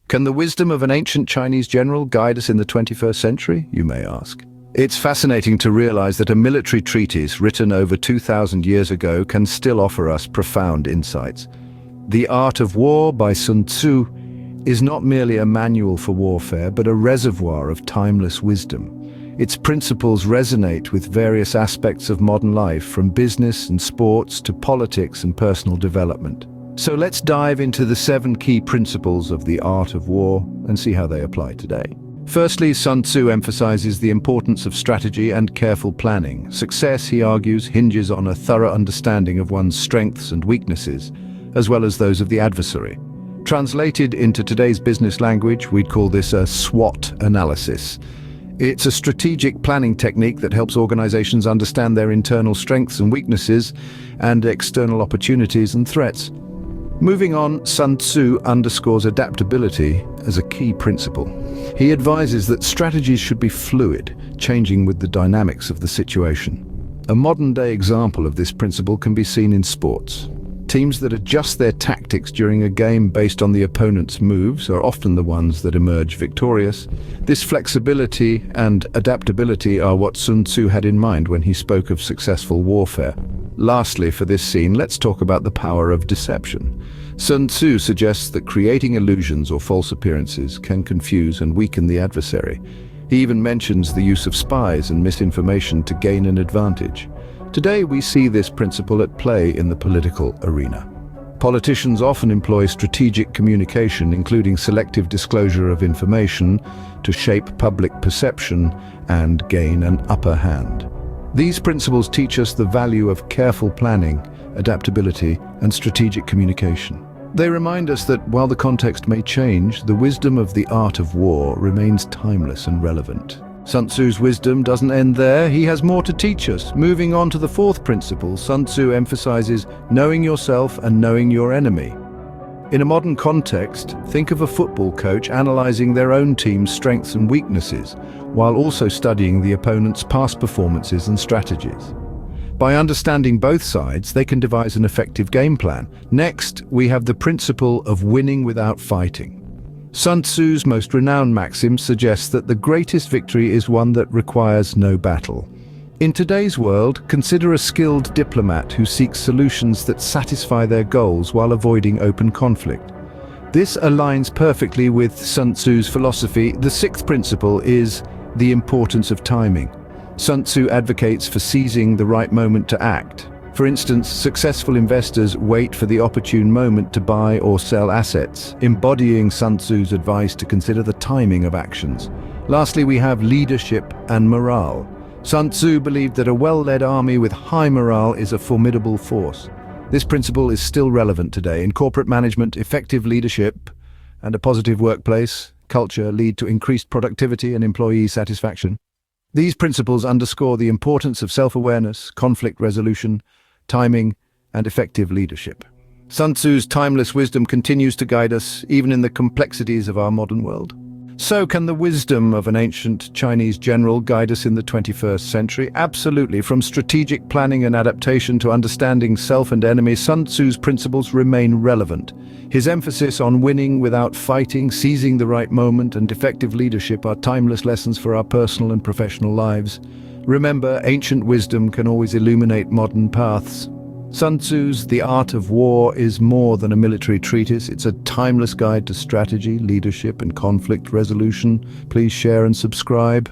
Can the wisdom of an ancient Chinese general guide us in the 21st century, you may ask? It's fascinating to realize that a military treatise written over 2,000 years ago can still offer us profound insights. The Art of War by Sun Tzu is not merely a manual for warfare, but a reservoir of timeless wisdom. Its principles resonate with various aspects of modern life, from business and sports to politics and personal development. So let's dive into the 7 key principles of the art of war and see how they apply today. Firstly, Sun Tzu emphasizes the importance of strategy and careful planning. Success, he argues, hinges on a thorough understanding of one's strengths and weaknesses, as well as those of the adversary. Translated into today's business language, we'd call this a SWOT analysis. It's a strategic planning technique that helps organizations understand their internal strengths and weaknesses and external opportunities and threats. Moving on, Sun Tzu underscores adaptability as a key principle. He advises that strategies should be fluid, changing with the dynamics of the situation. A modern-day example of this principle can be seen in sports. Teams that adjust their tactics during a game based on the opponent's moves are often the ones that emerge victorious. This flexibility and adaptability are what Sun Tzu had in mind when he spoke of successful warfare. Lastly, for this scene, let's talk about the power of deception. Sun Tzu suggests that creating illusions or false appearances can confuse and weaken the adversary. He even mentions the use of spies and misinformation to gain an advantage. Today, we see this principle at play in the political arena. Politicians often employ strategic communication, including selective disclosure of information, to shape public perception and gain an upper hand. These principles teach us the value of careful planning, adaptability, and strategic communication. They remind us that while the context may change, the wisdom of the art of war remains timeless and relevant. Sun Tzu's wisdom doesn't end there. He has more to teach us. Moving on to the 4th principle, Sun Tzu emphasizes knowing yourself and knowing your enemy. In a modern context, think of a football coach analyzing their own team's strengths and weaknesses, while also studying the opponent's past performances and strategies. By understanding both sides, they can devise an effective game plan. Next, we have the principle of winning without fighting. Sun Tzu's most renowned maxim suggests that the greatest victory is one that requires no battle. In today's world, consider a skilled diplomat who seeks solutions that satisfy their goals while avoiding open conflict. This aligns perfectly with Sun Tzu's philosophy. The 6th principle is the importance of timing. Sun Tzu advocates for seizing the right moment to act. For instance, successful investors wait for the opportune moment to buy or sell assets, embodying Sun Tzu's advice to consider the timing of actions. Lastly, we have leadership and morale. Sun Tzu believed that a well-led army with high morale is a formidable force. This principle is still relevant today. In corporate management, effective leadership and a positive workplace culture lead to increased productivity and employee satisfaction. These principles underscore the importance of self-awareness, conflict resolution, timing, and effective leadership. Sun Tzu's timeless wisdom continues to guide us, even in the complexities of our modern world. So, can the wisdom of an ancient Chinese general guide us in the 21st century? Absolutely. From strategic planning and adaptation to understanding self and enemy, Sun Tzu's principles remain relevant. His emphasis on winning without fighting, seizing the right moment, and effective leadership are timeless lessons for our personal and professional lives. Remember, ancient wisdom can always illuminate modern paths. Sun Tzu's The Art of War is more than a military treatise. It's a timeless guide to strategy, leadership, and conflict resolution. Please share and subscribe.